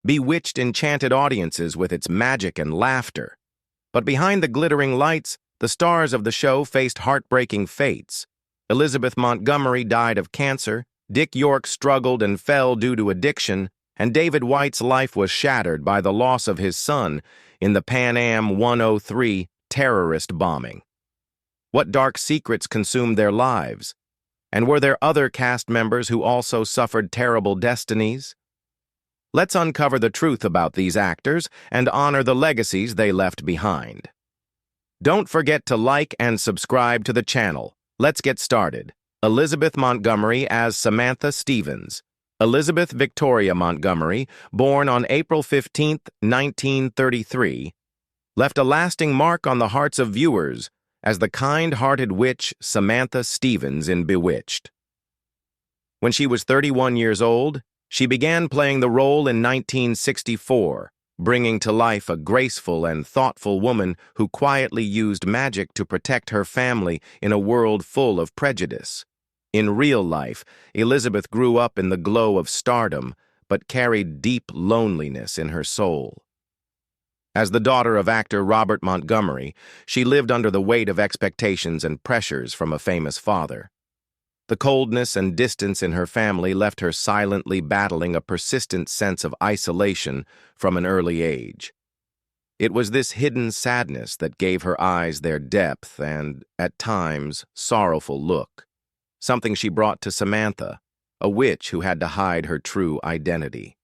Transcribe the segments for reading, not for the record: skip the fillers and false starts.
Bewitched enchanted audiences with its magic and laughter. But behind the glittering lights, the stars of the show faced heartbreaking fates. Elizabeth Montgomery died of cancer, Dick York struggled and fell due to addiction, and David White's life was shattered by the loss of his son in the Pan Am 103 terrorist bombing. What dark secrets consumed their lives? And were there other cast members who also suffered terrible destinies? Let's uncover the truth about these actors and honor the legacies they left behind. Don't forget to like and subscribe to the channel. Let's get started. Elizabeth Montgomery as Samantha Stevens. Elizabeth Victoria Montgomery, born on April 15, 1933, left a lasting mark on the hearts of viewers as the kind-hearted witch Samantha Stevens in Bewitched. When she was 31 years old, she began playing the role in 1964, bringing to life a graceful and thoughtful woman who quietly used magic to protect her family in a world full of prejudice. In real life, Elizabeth grew up in the glow of stardom, but carried deep loneliness in her soul. As the daughter of actor Robert Montgomery, she lived under the weight of expectations and pressures from a famous father. The coldness and distance in her family left her silently battling a persistent sense of isolation from an early age. It was this hidden sadness that gave her eyes their depth and, at times, sorrowful look, something she brought to Samantha, a witch who had to hide her true identity.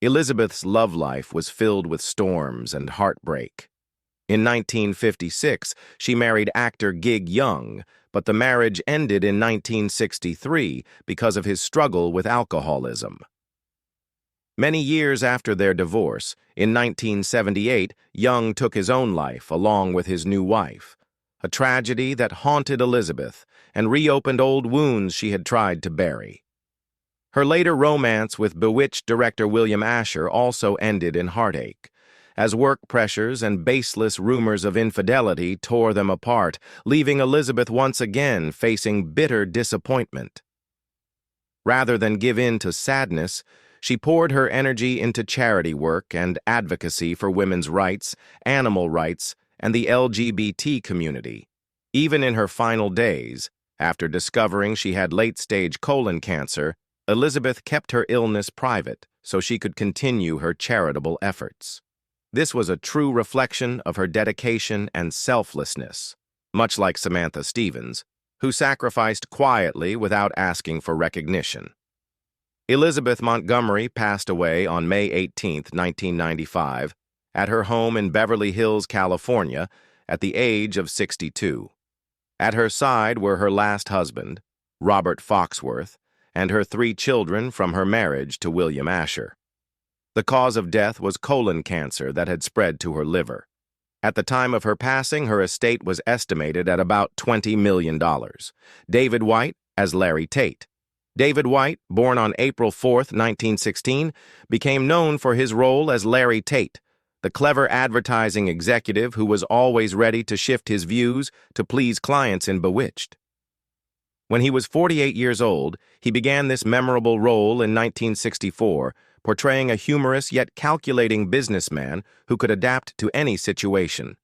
Elizabeth's love life was filled with storms and heartbreak. In 1956, she married actor Gig Young, but the marriage ended in 1963 because of his struggle with alcoholism. Many years after their divorce, in 1978, Young took his own life along with his new wife, a tragedy that haunted Elizabeth and reopened old wounds she had tried to bury. Her later romance with Bewitched director William Asher also ended in heartache, as work pressures and baseless rumors of infidelity tore them apart, leaving Elizabeth once again facing bitter disappointment. Rather than give in to sadness, she poured her energy into charity work and advocacy for women's rights, animal rights, and the LGBT community. Even in her final days, after discovering she had late-stage colon cancer, Elizabeth kept her illness private so she could continue her charitable efforts. This was a true reflection of her dedication and selflessness, much like Samantha Stevens, who sacrificed quietly without asking for recognition. Elizabeth Montgomery passed away on May 18, 1995, at her home in Beverly Hills, California, at the age of 62. At her side were her last husband, Robert Foxworth, and her 3 children from her marriage to William Asher. The cause of death was colon cancer that had spread to her liver. At the time of her passing, her estate was estimated at about $20 million. David White as Larry Tate. David White, born on April 4, 1916, became known for his role as Larry Tate, the clever advertising executive who was always ready to shift his views to please clients in Bewitched. When he was 48 years old, he began this memorable role in 1964, portraying a humorous yet calculating businessman who could adapt to any situation.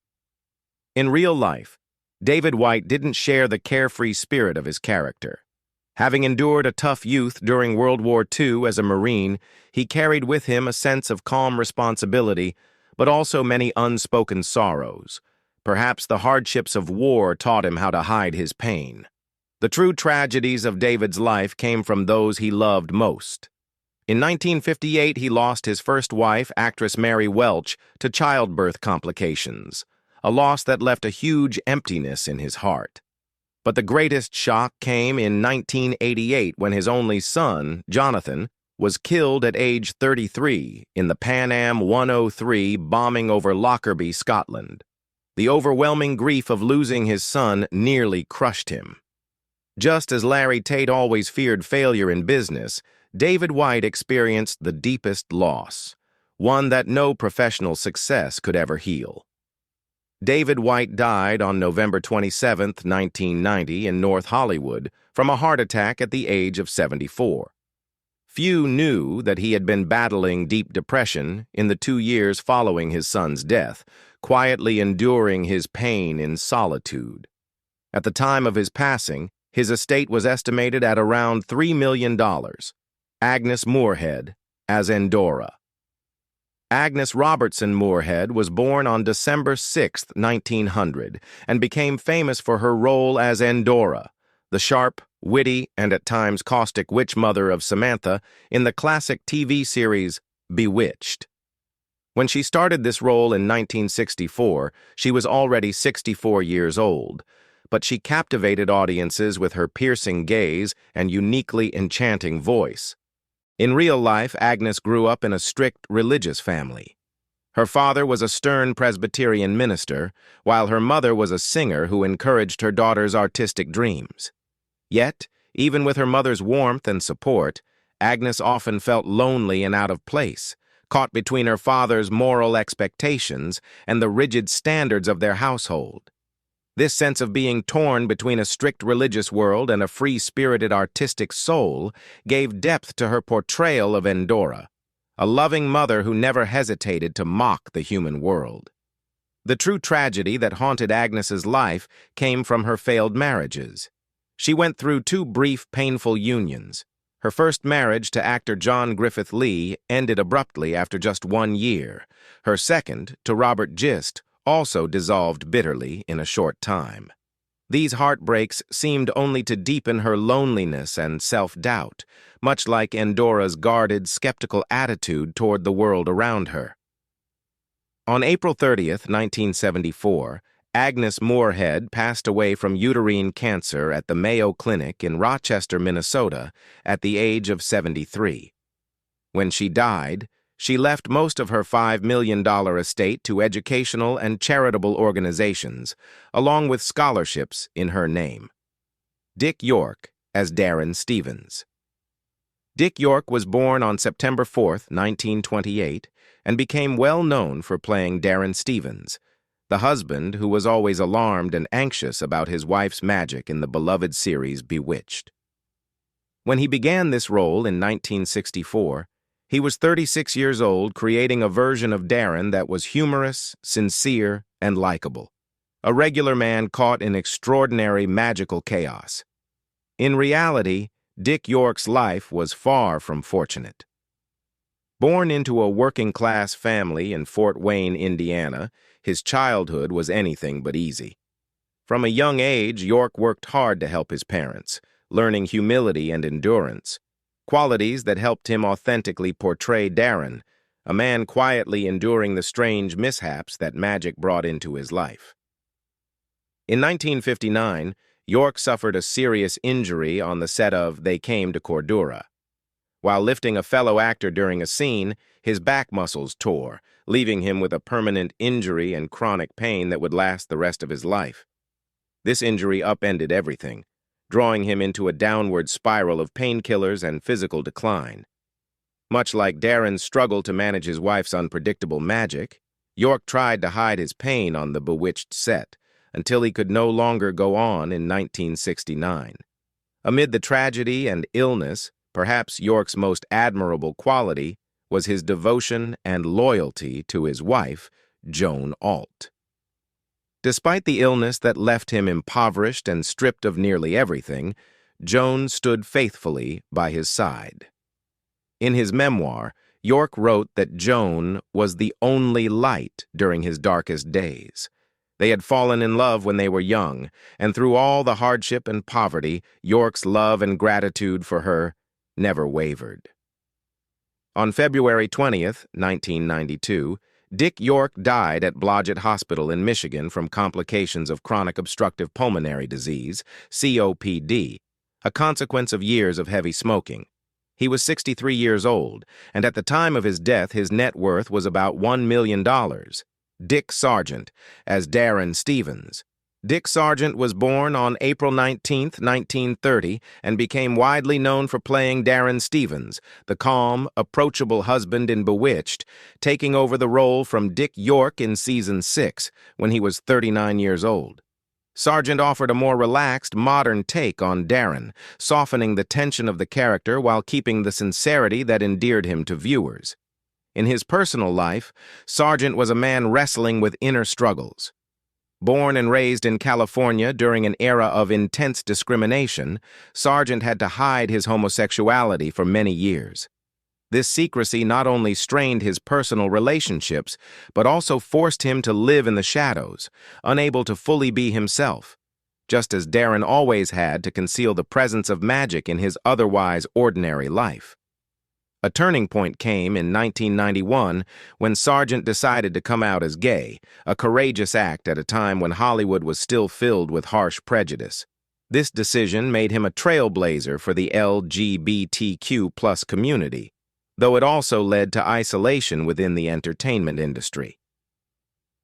In real life, David White didn't share the carefree spirit of his character. Having endured a tough youth during World War II as a Marine, he carried with him a sense of calm responsibility, but also many unspoken sorrows. Perhaps the hardships of war taught him how to hide his pain. The true tragedies of David's life came from those he loved most. In 1958, he lost his first wife, actress Mary Welch, to childbirth complications, a loss that left a huge emptiness in his heart. But the greatest shock came in 1988 when his only son, Jonathan, was killed at age 33 in the Pan Am 103 bombing over Lockerbie, Scotland. The overwhelming grief of losing his son nearly crushed him. Just as Larry Tate always feared failure in business, David White experienced the deepest loss, one that no professional success could ever heal. David White died on November 27, 1990, in North Hollywood from a heart attack at the age of 74. Few knew that he had been battling deep depression in the 2 years following his son's death, quietly enduring his pain in solitude. At the time of his passing, his estate was estimated at around $3 million. Agnes Moorehead as Endora. Agnes Robertson Moorehead was born on December 6, 1900, and became famous for her role as Endora, the sharp, witty, and at times caustic witch mother of Samantha in the classic TV series Bewitched. When she started this role in 1964, she was already 64 years old, but she captivated audiences with her piercing gaze and uniquely enchanting voice. In real life, Agnes grew up in a strict religious family. Her father was a stern Presbyterian minister, while her mother was a singer who encouraged her daughter's artistic dreams. Yet, even with her mother's warmth and support, Agnes often felt lonely and out of place, caught between her father's moral expectations and the rigid standards of their household. This sense of being torn between a strict religious world and a free-spirited artistic soul gave depth to her portrayal of Endora, a loving mother who never hesitated to mock the human world. The true tragedy that haunted Agnes's life came from her failed marriages. She went through 2 brief, painful unions. Her first marriage to actor John Griffith Lee ended abruptly after just 1 year. Her second, to Robert Gist, also dissolved bitterly in a short time. These heartbreaks seemed only to deepen her loneliness and self-doubt, much like Endora's guarded, skeptical attitude toward the world around her. On April 30, 1974, Agnes Moorehead passed away from uterine cancer at the Mayo Clinic in Rochester, Minnesota, at the age of 73. When she died, she left most of her $5 million estate to educational and charitable organizations, along with scholarships in her name. Dick York as Darren Stevens. Dick York was born on September 4, 1928, and became well known for playing Darren Stevens, the husband who was always alarmed and anxious about his wife's magic in the beloved series Bewitched. When he began this role in 1964, he was 36 years old, creating a version of Darren that was humorous, sincere, and likable, a regular man caught in extraordinary magical chaos. In reality, Dick York's life was far from fortunate. Born into a working-class family in Fort Wayne, Indiana, his childhood was anything but easy. From a young age, York worked hard to help his parents, learning humility and endurance, qualities that helped him authentically portray Darren, a man quietly enduring the strange mishaps that magic brought into his life. In 1959, York suffered a serious injury on the set of They Came to Cordura. While lifting a fellow actor during a scene, his back muscles tore, leaving him with a permanent injury and chronic pain that would last the rest of his life. This injury upended everything, drawing him into a downward spiral of painkillers and physical decline. Much like Darren's struggle to manage his wife's unpredictable magic, York tried to hide his pain on the Bewitched set until he could no longer go on in 1969. Amid the tragedy and illness, perhaps York's most admirable quality was his devotion and loyalty to his wife, Joan Alt. Despite the illness that left him impoverished and stripped of nearly everything, Joan stood faithfully by his side. In his memoir, York wrote that Joan was the only light during his darkest days. They had fallen in love when they were young, and through all the hardship and poverty, York's love and gratitude for her never wavered. On February 20th, 1992, Dick York died at Blodgett Hospital in Michigan from complications of chronic obstructive pulmonary disease, COPD, a consequence of years of heavy smoking. He was 63 years old, and at the time of his death, his net worth was about $1 million. Dick Sargent, as Darren Stevens. Dick Sargent was born on April 19, 1930, and became widely known for playing Darren Stevens, the calm, approachable husband in Bewitched, taking over the role from Dick York in Season 6, when he was 39 years old. Sargent offered a more relaxed, modern take on Darren, softening the tension of the character while keeping the sincerity that endeared him to viewers. In his personal life, Sargent was a man wrestling with inner struggles. Born and raised in California during an era of intense discrimination, Sargent had to hide his homosexuality for many years. This secrecy not only strained his personal relationships, but also forced him to live in the shadows, unable to fully be himself, just as Darren always had to conceal the presence of magic in his otherwise ordinary life. A turning point came in 1991 when Sargent decided to come out as gay, a courageous act at a time when Hollywood was still filled with harsh prejudice. This decision made him a trailblazer for the LGBTQ+ community, though it also led to isolation within the entertainment industry.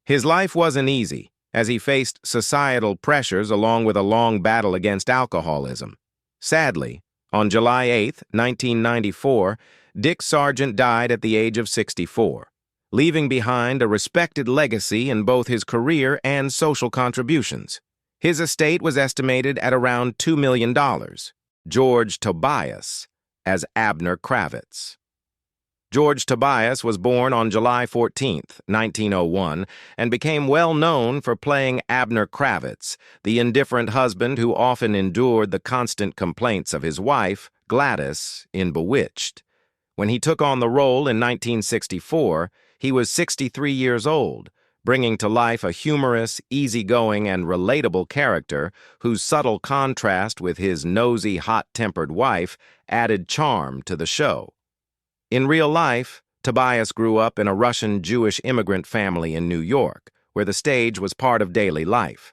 His life wasn't easy, as he faced societal pressures along with a long battle against alcoholism. Sadly, on July 8, 1994, Dick Sargent died at the age of 64, leaving behind a respected legacy in both his career and social contributions. His estate was estimated at around $2 million. George Tobias as Abner Kravitz. George Tobias was born on July 14, 1901, and became well known for playing Abner Kravitz, the indifferent husband who often endured the constant complaints of his wife, Gladys, in Bewitched. When he took on the role in 1964, he was 63 years old, bringing to life a humorous, easygoing, and relatable character whose subtle contrast with his nosy, hot-tempered wife added charm to the show. In real life, Tobias grew up in a Russian Jewish immigrant family in New York, where the stage was part of daily life.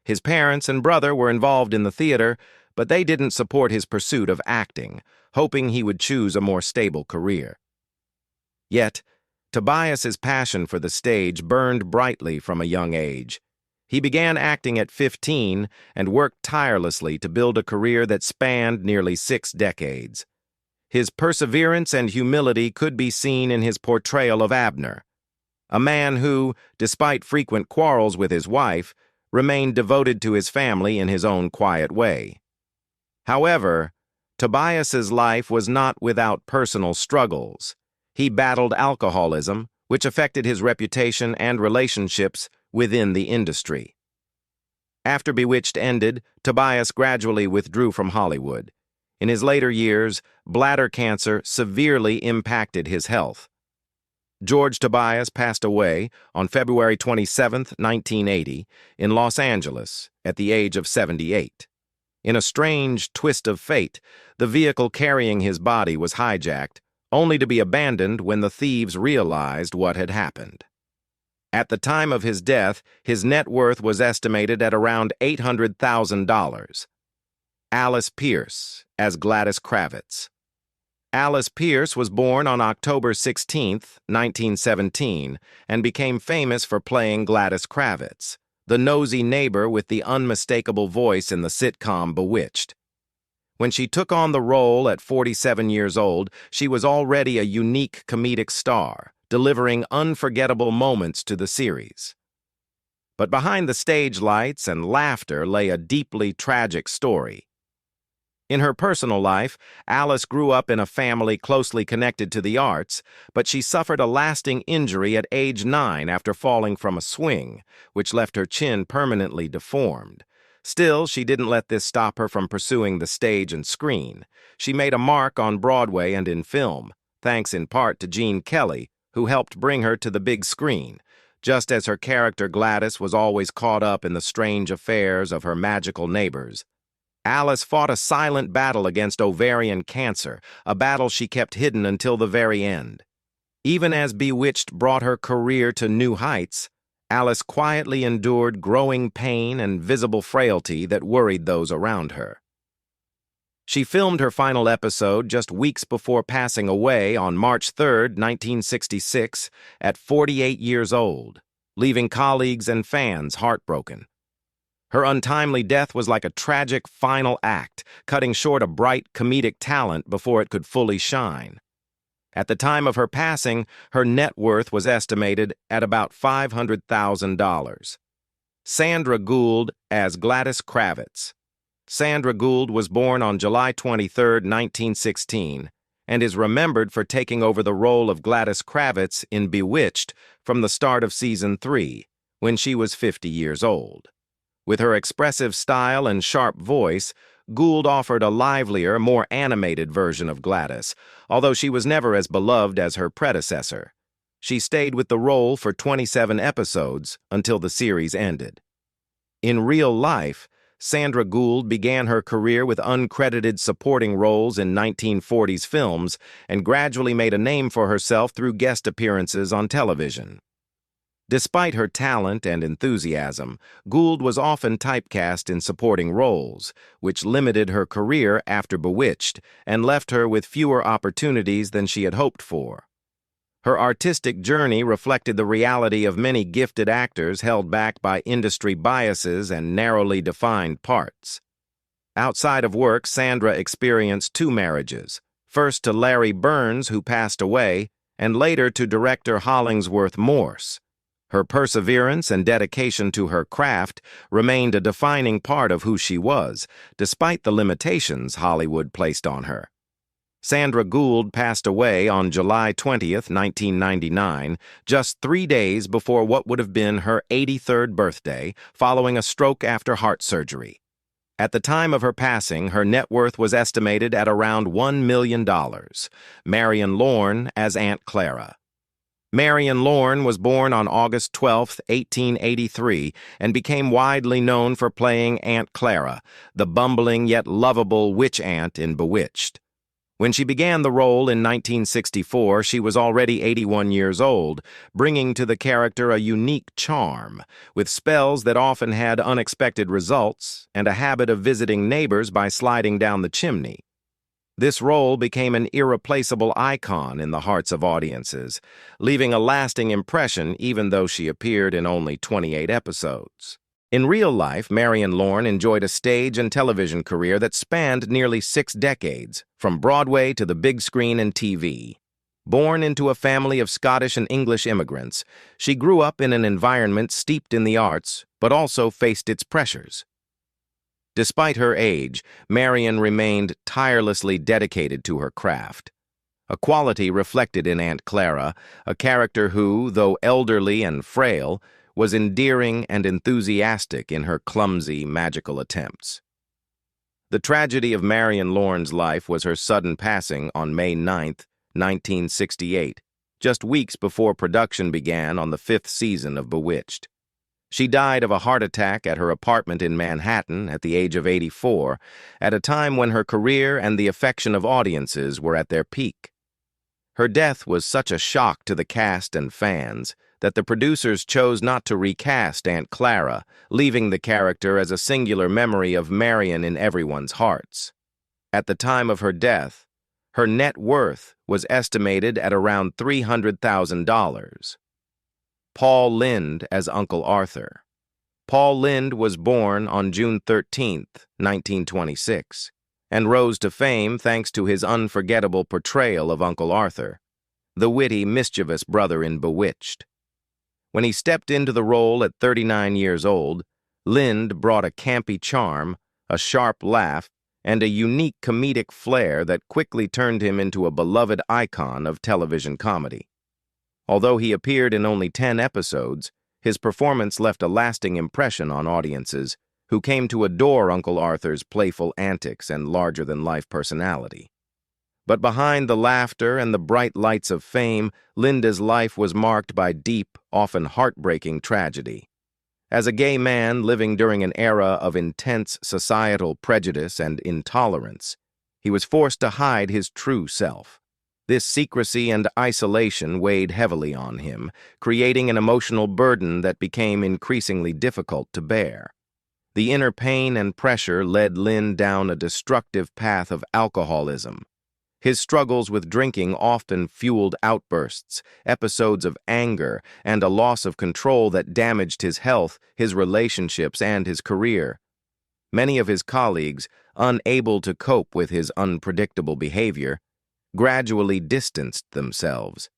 His parents and brother were involved in the theater, but they didn't support his pursuit of acting, hoping he would choose a more stable career. Yet, Tobias's passion for the stage burned brightly from a young age. He began acting at 15 and worked tirelessly to build a career that spanned nearly 6 decades. His perseverance and humility could be seen in his portrayal of Abner, a man who, despite frequent quarrels with his wife, remained devoted to his family in his own quiet way. However, Tobias's life was not without personal struggles. He battled alcoholism, which affected his reputation and relationships within the industry. After Bewitched ended, Tobias gradually withdrew from Hollywood. In his later years, bladder cancer severely impacted his health. George Tobias passed away on February 27, 1980, in Los Angeles at the age of 78. In a strange twist of fate, the vehicle carrying his body was hijacked, only to be abandoned when the thieves realized what had happened. At the time of his death, his net worth was estimated at around $800,000. Alice Pierce as Gladys Kravitz. Alice Pierce was born on October 16, 1917, and became famous for playing Gladys Kravitz, the nosy neighbor with the unmistakable voice in the sitcom Bewitched. When she took on the role at 47 years old, she was already a unique comedic star, delivering unforgettable moments to the series. But behind the stage lights and laughter lay a deeply tragic story. In her personal life, Alice grew up in a family closely connected to the arts, but she suffered a lasting injury at age 9 after falling from a swing, which left her chin permanently deformed. Still, she didn't let this stop her from pursuing the stage and screen. She made a mark on Broadway and in film, thanks in part to Gene Kelly, who helped bring her to the big screen, just as her character Gladys was always caught up in the strange affairs of her magical neighbors. Alice fought a silent battle against ovarian cancer, a battle she kept hidden until the very end. Even as Bewitched brought her career to new heights, Alice quietly endured growing pain and visible frailty that worried those around her. She filmed her final episode just weeks before passing away on March 3, 1966, at 48 years old, leaving colleagues and fans heartbroken. Her untimely death was like a tragic final act, cutting short a bright comedic talent before it could fully shine. At the time of her passing, her net worth was estimated at about $500,000. Sandra Gould as Gladys Kravitz. Sandra Gould was born on July 23, 1916, and is remembered for taking over the role of Gladys Kravitz in Bewitched from the start of Season 3, when she was 50 years old. With her expressive style and sharp voice, Gould offered a livelier, more animated version of Gladys, although she was never as beloved as her predecessor. She stayed with the role for 27 episodes until the series ended. In real life, Sandra Gould began her career with uncredited supporting roles in 1940s films and gradually made a name for herself through guest appearances on television. Despite her talent and enthusiasm, Gould was often typecast in supporting roles, which limited her career after Bewitched and left her with fewer opportunities than she had hoped for. Her artistic journey reflected the reality of many gifted actors held back by industry biases and narrowly defined parts. Outside of work, Sandra experienced 2 marriages, first to Larry Burns, who passed away, and later to director Hollingsworth Morse. Her perseverance and dedication to her craft remained a defining part of who she was, despite the limitations Hollywood placed on her. Sandra Gould passed away on July 20, 1999, just 3 days before what would have been her 83rd birthday, following a stroke after heart surgery. At the time of her passing, her net worth was estimated at around $1 million. Marian Lorn as Aunt Clara. Marian Lorn was born on August 12, 1883, and became widely known for playing Aunt Clara, the bumbling yet lovable witch aunt in Bewitched. When she began the role in 1964, she was already 81 years old, bringing to the character a unique charm, with spells that often had unexpected results and a habit of visiting neighbors by sliding down the chimney. This role became an irreplaceable icon in the hearts of audiences, leaving a lasting impression even though she appeared in only 28 episodes. In real life, Marian Lorn enjoyed a stage and television career that spanned nearly 6 decades, from Broadway to the big screen and TV. Born into a family of Scottish and English immigrants, she grew up in an environment steeped in the arts, but also faced its pressures. Despite her age, Marian remained tirelessly dedicated to her craft. A quality reflected in Aunt Clara, a character who, though elderly and frail, was endearing and enthusiastic in her clumsy, magical attempts. The tragedy of Marian Lorn's life was her sudden passing on May 9, 1968, just weeks before production began on the 5th season of Bewitched. She died of a heart attack at her apartment in Manhattan at the age of 84, at a time when her career and the affection of audiences were at their peak. Her death was such a shock to the cast and fans that the producers chose not to recast Aunt Clara, leaving the character as a singular memory of Marian in everyone's hearts. At the time of her death, her net worth was estimated at around $300,000. Paul Lynde as Uncle Arthur. Paul Lynde was born on June 13, 1926, and rose to fame thanks to his unforgettable portrayal of Uncle Arthur, the witty, mischievous brother in Bewitched. When he stepped into the role at 39 years old, Lynde brought a campy charm, a sharp laugh, and a unique comedic flair that quickly turned him into a beloved icon of television comedy. Although he appeared in only 10 episodes, his performance left a lasting impression on audiences who came to adore Uncle Arthur's playful antics and larger-than-life personality. But behind the laughter and the bright lights of fame, Lynde's life was marked by deep, often heartbreaking tragedy. As a gay man living during an era of intense societal prejudice and intolerance, he was forced to hide his true self. This secrecy and isolation weighed heavily on him, creating an emotional burden that became increasingly difficult to bear. The inner pain and pressure led Lynde down a destructive path of alcoholism. His struggles with drinking often fueled outbursts, episodes of anger, and a loss of control that damaged his health, his relationships, and his career. Many of his colleagues, unable to cope with his unpredictable behavior, gradually distanced themselves.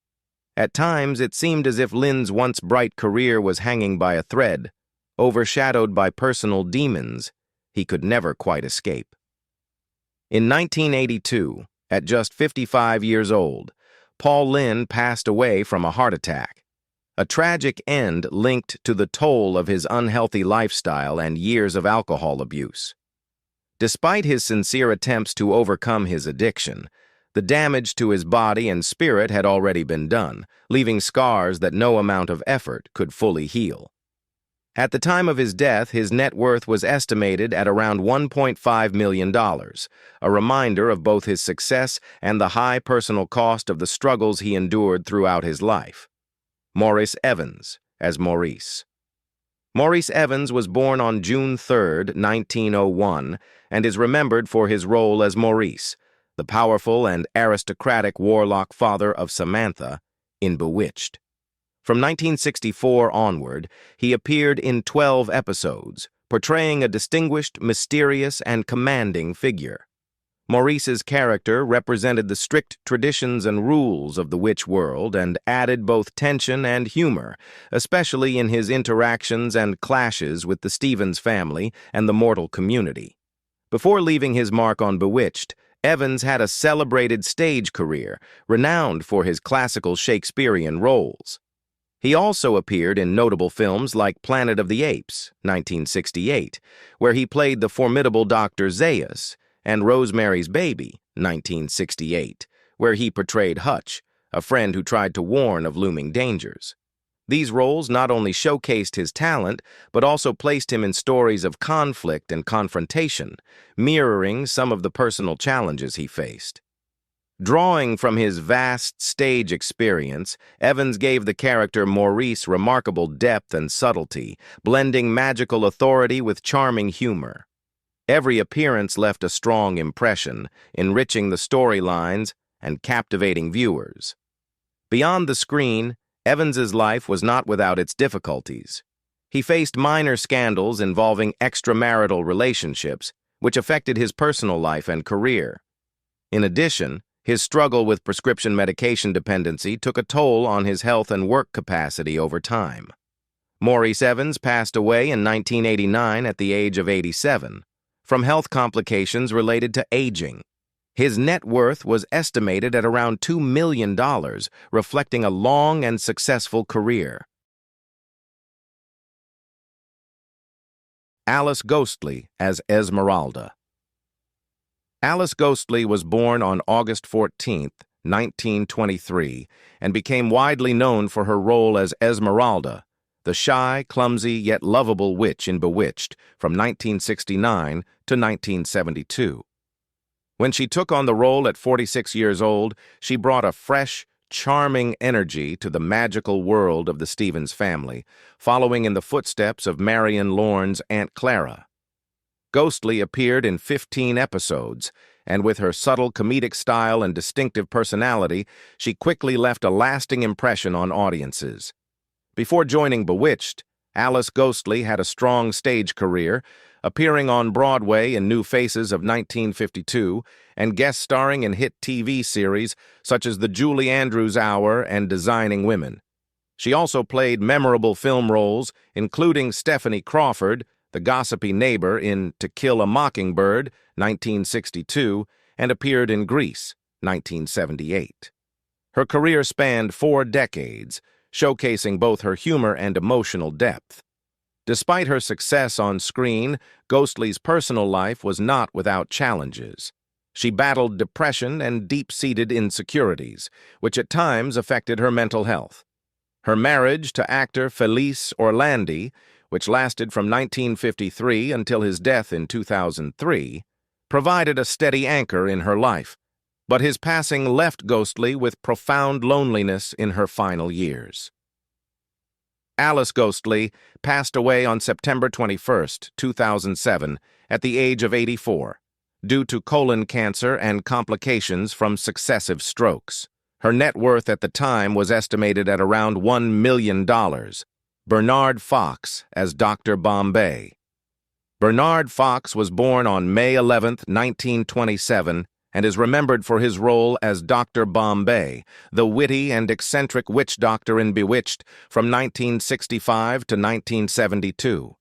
At times, it seemed as if Lynde's once bright career was hanging by a thread, overshadowed by personal demons he could never quite escape. In 1982, at just 55 years old, Paul Lynde passed away from a heart attack, a tragic end linked to the toll of his unhealthy lifestyle and years of alcohol abuse. Despite his sincere attempts to overcome his addiction, the damage to his body and spirit had already been done, leaving scars that no amount of effort could fully heal. At the time of his death, his net worth was estimated at around $1.5 million, a reminder of both his success and the high personal cost of the struggles he endured throughout his life. Maurice Evans, as Maurice. Maurice Evans was born on June 3, 1901, and is remembered for his role as Maurice, the powerful and aristocratic warlock father of Samantha, in Bewitched. From 1964 onward, he appeared in 12 episodes, portraying a distinguished, mysterious, and commanding figure. Maurice's character represented the strict traditions and rules of the witch world and added both tension and humor, especially in his interactions and clashes with the Stevens family and the mortal community. Before leaving his mark on Bewitched, Evans had a celebrated stage career, renowned for his classical Shakespearean roles. He also appeared in notable films like Planet of the Apes, 1968, where he played the formidable Dr. Zaius, and Rosemary's Baby, 1968, where he portrayed Hutch, a friend who tried to warn of looming dangers. These roles not only showcased his talent, but also placed him in stories of conflict and confrontation, mirroring some of the personal challenges he faced. Drawing from his vast stage experience, Evans gave the character Maurice remarkable depth and subtlety, blending magical authority with charming humor. Every appearance left a strong impression, enriching the storylines and captivating viewers. Beyond the screen, Evans's life was not without its difficulties. He faced minor scandals involving extramarital relationships, which affected his personal life and career. In addition, his struggle with prescription medication dependency took a toll on his health and work capacity over time. Maurice Evans passed away in 1989 at the age of 87, from health complications related to aging. His net worth was estimated at around $2 million, reflecting a long and successful career. Alice Ghostly as Esmeralda. Alice Ghostly was born on August 14, 1923, and became widely known for her role as Esmeralda, the shy, clumsy, yet lovable witch in Bewitched from 1969 to 1972. When she took on the role at 46 years old, she brought a fresh, charming energy to the magical world of the Stevens family, following in the footsteps of Marian Lorn's Aunt Clara. Ghostly appeared in 15 episodes, and with her subtle comedic style and distinctive personality, she quickly left a lasting impression on audiences. Before joining Bewitched, Alice Ghostly had a strong stage career, appearing on Broadway in New Faces of 1952 and guest starring in hit TV series such as The Julie Andrews Hour and Designing Women. She also played memorable film roles, including Stephanie Crawford, the gossipy neighbor in To Kill a Mockingbird, 1962, and appeared in Grease, 1978. Her career spanned 4 decades, showcasing both her humor and emotional depth. Despite her success on screen, Ghostly's personal life was not without challenges. She battled depression and deep-seated insecurities, which at times affected her mental health. Her marriage to actor Felice Orlandi, which lasted from 1953 until his death in 2003, provided a steady anchor in her life, but his passing left Ghostly with profound loneliness in her final years. Alice Ghostly passed away on September 21, 2007, at the age of 84, due to colon cancer and complications from successive strokes. Her net worth at the time was estimated at around $1 million. Bernard Fox as Dr. Bombay. Bernard Fox was born on May 11, 1927, and is remembered for his role as Dr. Bombay, the witty and eccentric witch doctor in Bewitched from 1965 to 1972.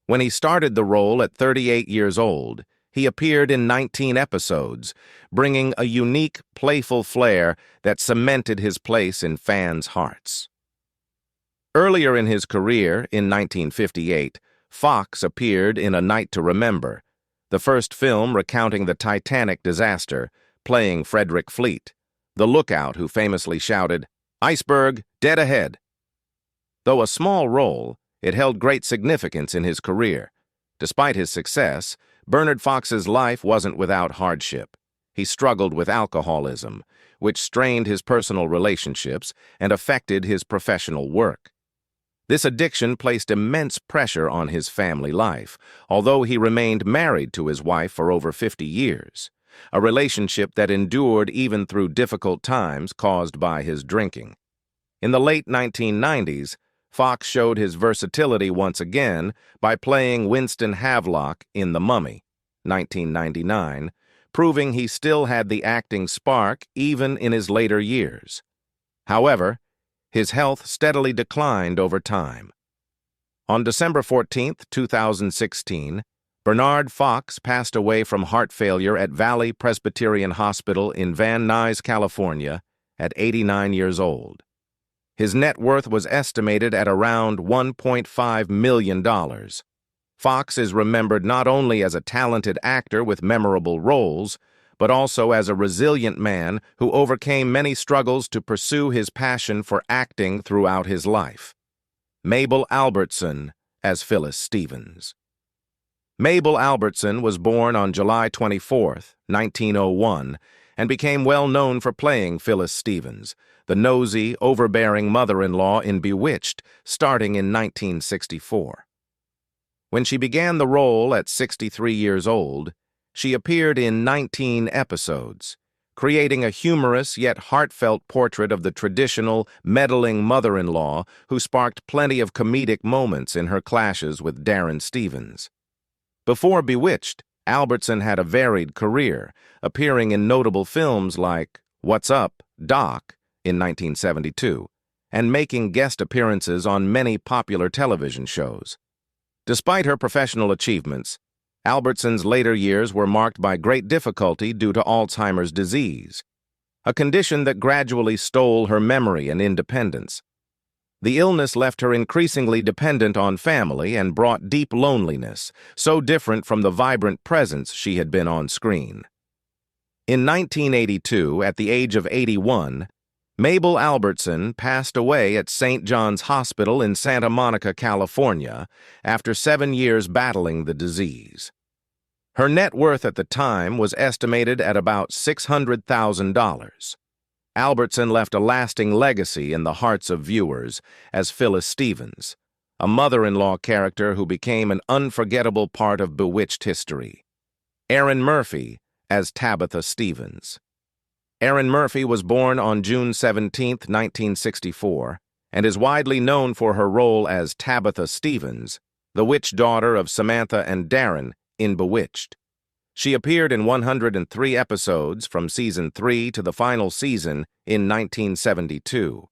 When he started the role at 38 years old, he appeared in 19 episodes, bringing a unique, playful flair that cemented his place in fans' hearts. Earlier in his career, in 1958, Fox appeared in A Night to Remember, the first film recounting the Titanic disaster, playing Frederick Fleet, the lookout who famously shouted, "Iceberg, dead ahead." Though a small role, it held great significance in his career. Despite his success, Bernard Fox's life wasn't without hardship. He struggled with alcoholism, which strained his personal relationships and affected his professional work. This addiction placed immense pressure on his family life, although he remained married to his wife for over 50 years, a relationship that endured even through difficult times caused by his drinking. In the late 1990s, Fox showed his versatility once again by playing Winston Havelock in The Mummy, 1999, proving he still had the acting spark even in his later years. However, his health steadily declined over time. On December 14, 2016, Bernard Fox passed away from heart failure at Valley Presbyterian Hospital in Van Nuys, California, at 89 years old. His net worth was estimated at around $1.5 million. Fox is remembered not only as a talented actor with memorable roles, but also as a resilient man who overcame many struggles to pursue his passion for acting throughout his life. Mabel Albertson as Phyllis Stevens. Mabel Albertson was born on July 24, 1901, and became well known for playing Phyllis Stevens, the nosy, overbearing mother-in-law in Bewitched, starting in 1964. When she began the role at 63 years old, she appeared in 19 episodes, creating a humorous yet heartfelt portrait of the traditional, meddling mother-in-law who sparked plenty of comedic moments in her clashes with Darren Stevens. Before Bewitched, Albertson had a varied career, appearing in notable films like What's Up, Doc, in 1972, and making guest appearances on many popular television shows. Despite her professional achievements, Albertson's later years were marked by great difficulty due to Alzheimer's disease, a condition that gradually stole her memory and independence. The illness left her increasingly dependent on family and brought deep loneliness, so different from the vibrant presence she had been on screen. In 1982, at the age of 81, Mabel Albertson passed away at St. John's Hospital in Santa Monica, California, after 7 years battling the disease. Her net worth at the time was estimated at about $600,000. Albertson left a lasting legacy in the hearts of viewers as Phyllis Stevens, a mother-in-law character who became an unforgettable part of Bewitched history. Erin Murphy as Tabitha Stevens. Erin Murphy was born on June 17, 1964, and is widely known for her role as Tabitha Stevens, the witch daughter of Samantha and Darren in Bewitched. She appeared in 103 episodes from Season 3 to the final season in 1972.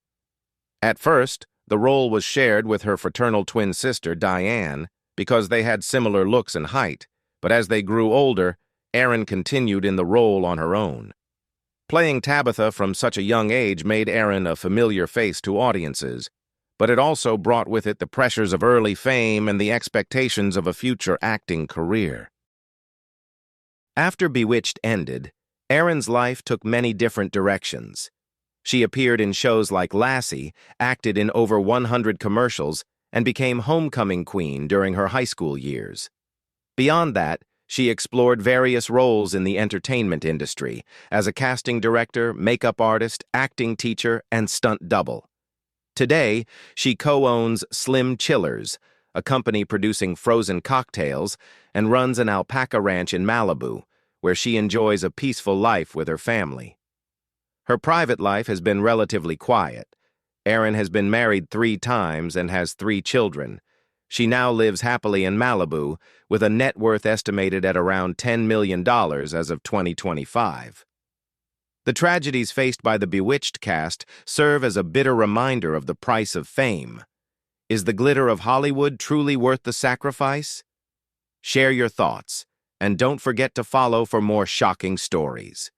At first, the role was shared with her fraternal twin sister, Diane, because they had similar looks and height, but as they grew older, Erin continued in the role on her own. Playing Tabitha from such a young age made Erin a familiar face to audiences, but it also brought with it the pressures of early fame and the expectations of a future acting career. After Bewitched ended, Erin's life took many different directions. She appeared in shows like Lassie, acted in over 100 commercials, and became homecoming queen during her high school years. Beyond that, she explored various roles in the entertainment industry as a casting director, makeup artist, acting teacher, and stunt double. Today, she co-owns Slim Chillers, a company producing frozen cocktails, and runs an alpaca ranch in Malibu, where she enjoys a peaceful life with her family. Her private life has been relatively quiet. Erin has been married 3 times and has 3 children. She now lives happily in Malibu, with a net worth estimated at around $10 million as of 2025. The tragedies faced by the Bewitched cast serve as a bitter reminder of the price of fame. Is the glitter of Hollywood truly worth the sacrifice? Share your thoughts, and don't forget to follow for more shocking stories.